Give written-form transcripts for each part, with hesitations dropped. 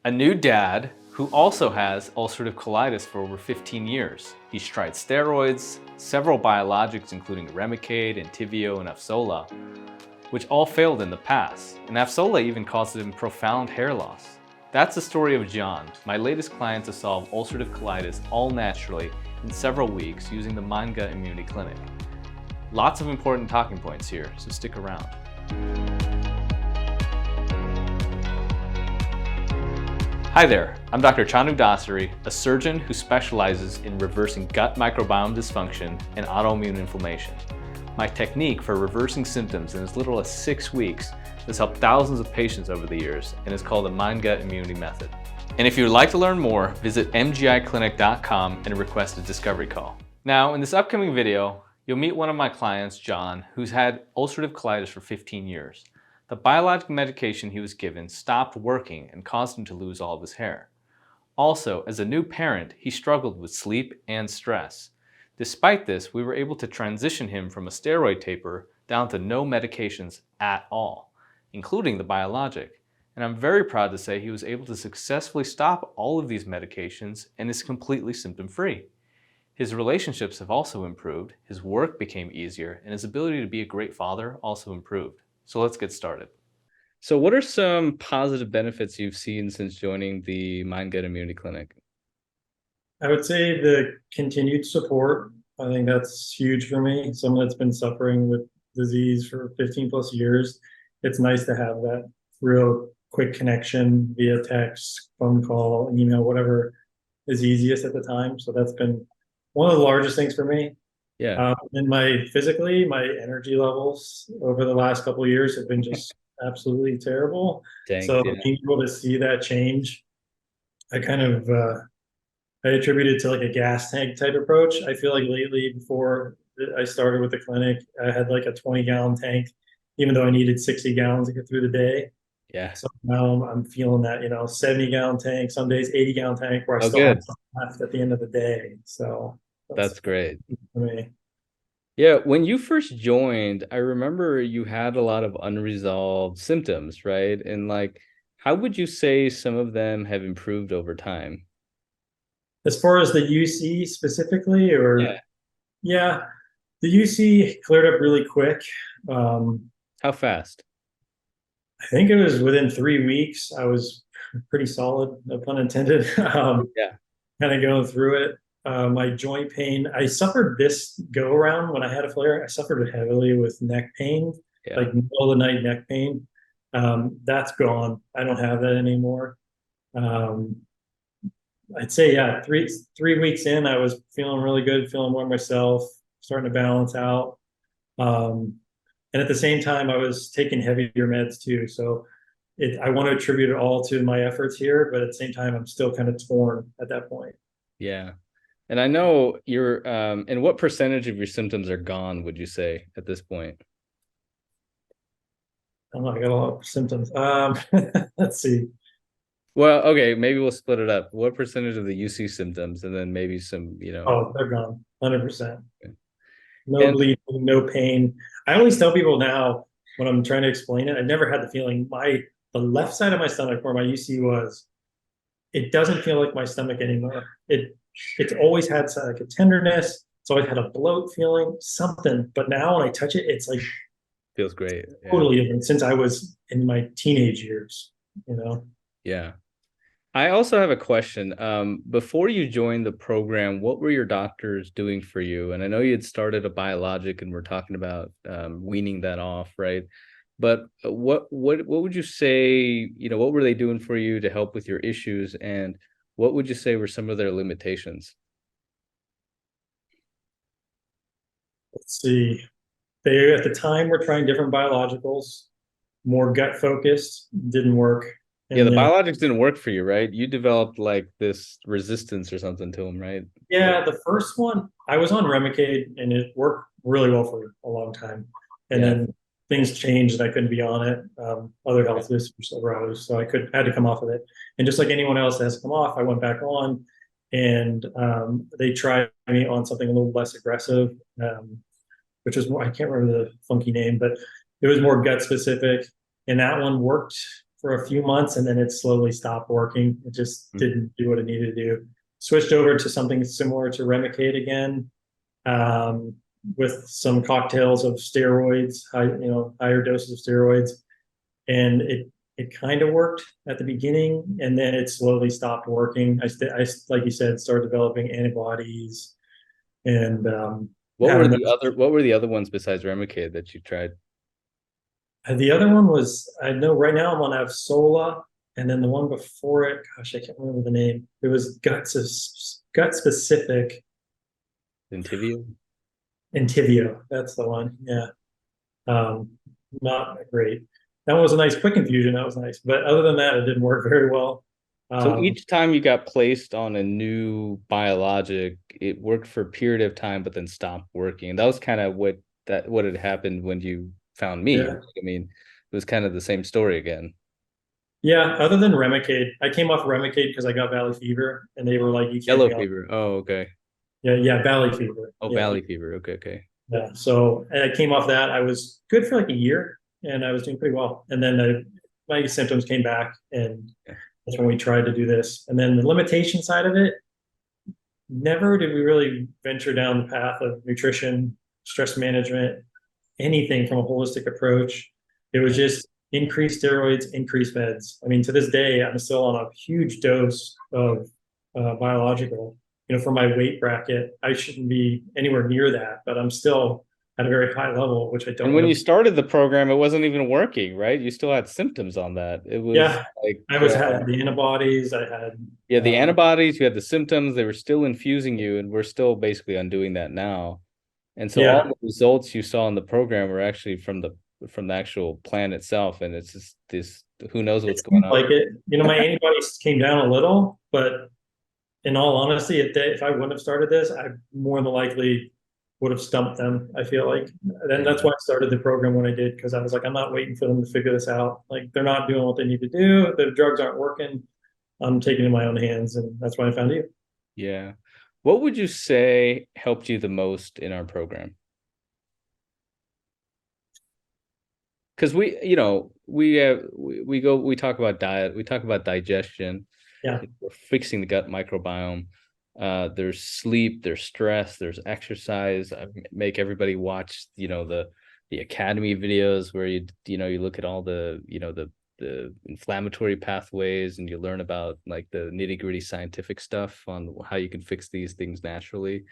A new dad who also has ulcerative colitis for over 15 years. He's tried steroids, several biologics including Remicade, Entyvio, and Afsola, which all failed in the past, and Afsola even caused him profound hair loss. That's the story of John, my latest client to solve ulcerative colitis all naturally in several weeks using the Mind-Gut Immunity Clinic. Lots of important talking points here, so stick around. Hi there, I'm Dr. Chandu Dasari, a surgeon who specializes in reversing gut microbiome dysfunction and autoimmune inflammation. My technique for reversing symptoms in as little as 6 weeks has helped thousands of patients over the years and is called the Mind-Gut Immunity Method. And if you would like to learn more, visit mgiclinic.com and request a discovery call. Now, in this upcoming video, you'll meet one of my clients, John, who's had ulcerative colitis for 15 years. The biologic medication he was given stopped working and caused him to lose all of his hair. Also, as a new parent, he struggled with sleep and stress. Despite this, we were able to transition him from a steroid taper down to no medications at all, including the biologic. And I'm very proud to say he was able to successfully stop all of these medications and is completely symptom-free. His relationships have also improved, his work became easier, and his ability to be a great father also improved. So let's get started. So what are some positive benefits you've seen since joining the Mind-Gut Immunity Clinic? I would say the continued support. I think that's huge for me. Someone that's been suffering with disease for 15 plus years. It's nice to have that real quick connection via text, phone call, email, whatever is easiest at the time. So that's been one of the largest things for me. Yeah. And my energy levels over the last couple of years have been just absolutely terrible. Dang, So yeah. being able to see that change, I kind of I attribute it to like a gas tank type approach. I feel like lately, before I started with the clinic, I had like a 20-gallon tank, even though I needed 60 gallons to get through the day. Yeah. So now I'm feeling that, 70-gallon tank, some days 80-gallon tank, where I Oh, still have good. some left at the end of the day. So that's That's great. for me. Yeah, when you first joined, I remember you had a lot of unresolved symptoms, right? And how would you say some of them have improved over time? As far as the UC specifically, Yeah. yeah, the UC cleared up really quick. How fast? I think it was within 3 weeks. I was pretty solid, no pun intended. Yeah. Kind of going through it. My joint pain, I suffered this go around when I had a flare. I suffered heavily with neck pain, Yeah. like middle of the night neck pain. That's gone. I don't have that anymore. Um, I'd say, yeah, three weeks in, I was feeling really good, feeling more myself, starting to balance out. Um, and at the same time, I was taking heavier meds too. So I want to attribute it all to my efforts here, but at the same time, I'm still kind of torn at that point. Yeah. And I know and what percentage of your symptoms are gone, would you say, at this point? I don't know, I got a lot of symptoms. Let's see. Well, okay, maybe we'll split it up. What percentage of the UC symptoms, and then maybe some, Oh, they're gone, 100%. No and bleeding, no pain. I always tell people now when I'm trying to explain it, I never had the feeling the left side of my stomach where my UC was, it doesn't feel like my stomach anymore. It's always had like a tenderness. It's always had a bloat feeling, something. But now when I touch it, it's like feels great. Yeah. totally different since I was in my teenage years. Yeah. I also have a question. Before you joined the program, what were your doctors doing for you? And I know you had started a biologic, and we're talking about weaning that off, right? But what would you say? What were they doing for you to help with your issues, and what would you say were some of their limitations? Let's see. They at the time were trying different biologicals, more gut focused, didn't work. Yeah, And the then biologics didn't work for you, right? You developed this resistance or something to them, right? yeah, the first one I was on Remicade and it worked really well for a long time. And Yeah. then things changed and I couldn't be on it. Other health issues arose, so I had to come off of it. And just like anyone else that has to come off, I went back on, and they tried me on something a little less aggressive, which was more, I can't remember the funky name, but it was more gut specific. And that one worked for a few months, and then it slowly stopped working. It just didn't do what it needed to do. Switched over to something similar to Remicade again, with some cocktails of steroids, higher doses of steroids, and it kind of worked at the beginning, and then it slowly stopped working. I like you said, started developing antibodies, and what were the other ones besides Remicade that you tried? the other one was, I know right now I'm on Avsola, and then the one before it, gosh, I can't remember the name. It was gut specific. Entyvio? Entyvio, that's the one. Yeah. Not great. That was a nice quick infusion. That was nice. But other than that, it didn't work very well. So each time you got placed on a new biologic, it worked for a period of time, but then stopped working. And that was kind of what had happened when you found me. Yeah. I mean, it was kind of the same story again. Yeah, other than Remicade, I came off Remicade because I got valley fever, and they were like, "You can't." Yellow fever. Oh, okay. Yeah, valley fever. Oh, yeah. valley fever. Okay. Yeah, so I came off that. I was good for like a year, and I was doing pretty well. And then my symptoms came back, and that's when we tried to do this. And then the limitation side of it, never did we really venture down the path of nutrition, stress management, anything from a holistic approach. It was just increase steroids, increase meds. I mean, to this day, I'm still on a huge dose of biological. For my weight bracket, I shouldn't be anywhere near that, but I'm still at a very high level, which I don't. And when you started the program, it wasn't even working, right? You still had symptoms on that. It was like I had the antibodies. I had the antibodies. You had the symptoms. They were still infusing you, and we're still basically undoing that now. And so all the results you saw in the program were actually from the actual plan itself, and it's just this. Who knows what's going on? Like it, my antibodies came down a little, but in all honesty, if I wouldn't have started this, I more than likely would have stumped them. I feel like, and that's why I started the program when I did, because I was like, I'm not waiting for them to figure this out. Like, they're not doing what they need to do. The drugs aren't working. I'm taking it in my own hands, and that's why I found you. Yeah. What would you say helped you the most in our program? Because we talk about diet, we talk about digestion. Yeah. We're fixing the gut microbiome. There's sleep, there's stress, there's exercise. I make everybody watch, the academy videos where you look at all the inflammatory pathways, and you learn about like the nitty-gritty scientific stuff on how you can fix these things naturally.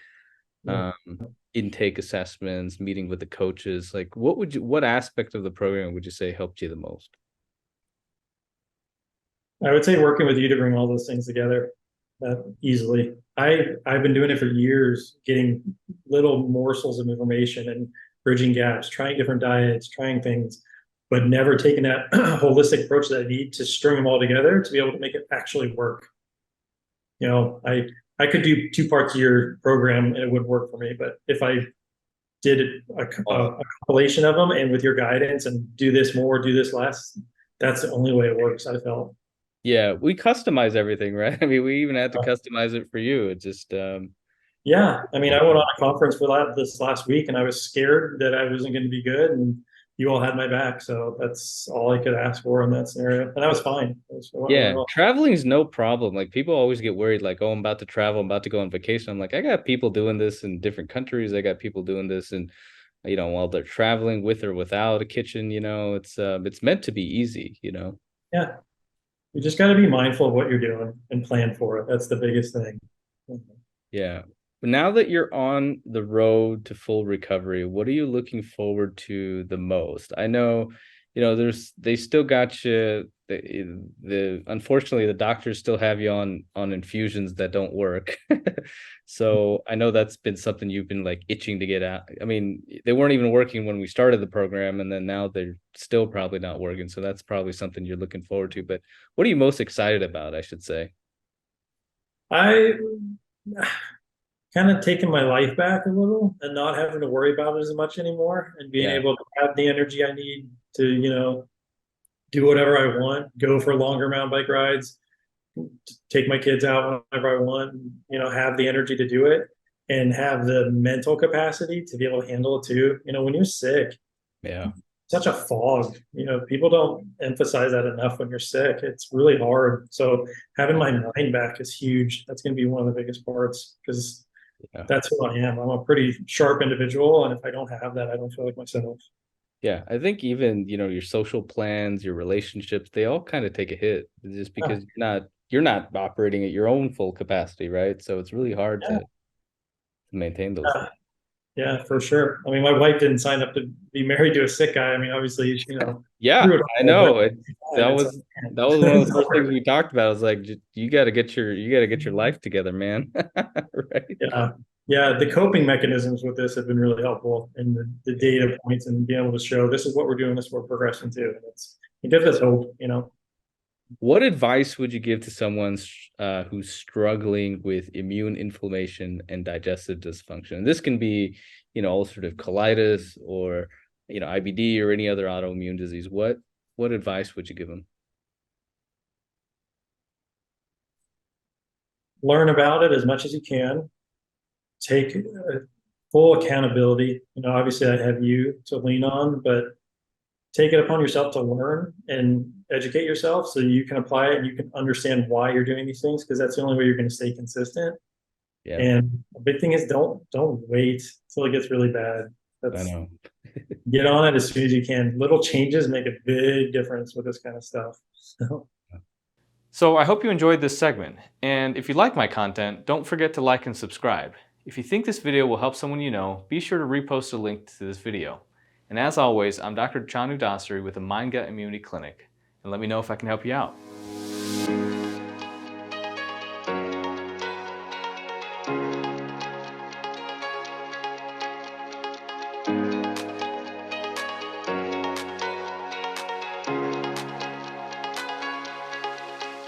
Intake assessments, meeting with the coaches. Like, what aspect of the program would you say helped you the most? I would say working with you to bring all those things together easily. I've been doing it for years, getting little morsels of information and bridging gaps, trying different diets, trying things, but never taking that holistic approach that I need to string them all together to be able to make it actually work. I could do 2 parts of your program and it would work for me, but if I did a compilation of them and with your guidance and do this more, do this less, that's the only way it works, I felt. Yeah, we customize everything, right? I mean, we even had to customize it for you. It just yeah. I mean, I went on a conference for this last week, and I was scared that I wasn't going to be good, and you all had my back. So that's all I could ask for in that scenario, and that was fine. Traveling is no problem. Like, people always get worried, like, oh, I'm about to travel, I'm about to go on vacation. I'm like, I got people doing this in different countries. I got people doing this, and while they're traveling with or without a kitchen. It's meant to be easy. Yeah. You just got to be mindful of what you're doing and plan for it. That's the biggest thing. Yeah. But now that you're on the road to full recovery, what are you looking forward to the most? I know, they still got you. Unfortunately, the doctors still have you on infusions that don't work. So I know that's been something you've been like itching to get out. I mean, they weren't even working when we started the program, and then now they're still probably not working. So that's probably something you're looking forward to. But what are you most excited about, I should say? I kind of taking my life back a little and not having to worry about it as much anymore, and being able to have the energy I need to, do whatever I want, go for longer mountain bike rides, take my kids out whenever I want, have the energy to do it, and have the mental capacity to be able to handle it too. When you're sick, such a fog. You know, people don't emphasize that enough when you're sick. It's really hard. So having my mind back is huge. That's going to be one of the biggest parts because Yeah. that's who I am. I'm a pretty sharp individual, and if I don't have that, I don't feel like myself. Yeah, I think even, your social plans, your relationships, they all kind of take a hit just Yeah, because you're not operating at your own full capacity, right? So it's really hard yeah, to maintain those things. yeah, for sure. I mean, my wife didn't sign up to be married to a sick guy. I mean, obviously, Yeah, through it I all, but know. That it's was that was one of the it's first things hard. we talked about. I was like, you got to get your life together, man. Right? Yeah, yeah. The coping mechanisms with this have been really helpful, and the data points and being able to show this is what we're doing, this is what we're progressing to, and it gives us hope. What advice would you give to someone who's struggling with immune inflammation and digestive dysfunction? And this can be, ulcerative colitis or, IBD or any other autoimmune disease. What advice would you give them? Learn about it as much as you can. Take full accountability. Obviously, I have you to lean on, but take it upon yourself to learn and educate yourself so you can apply it and you can understand why you're doing these things because that's the only way you're going to stay consistent. Yeah, And a big thing is don't wait until it gets really bad. I That's know. Get on it as soon as you can. Little changes make a big difference with this kind of stuff. So I hope you enjoyed this segment, and if you like my content, don't forget to like and subscribe. If you think this video will help someone you know, be sure to repost a link to this video. And as always, I'm Dr. Chanu Dasari with the Mind Gut Immunity Clinic, and let me know if I can help you out.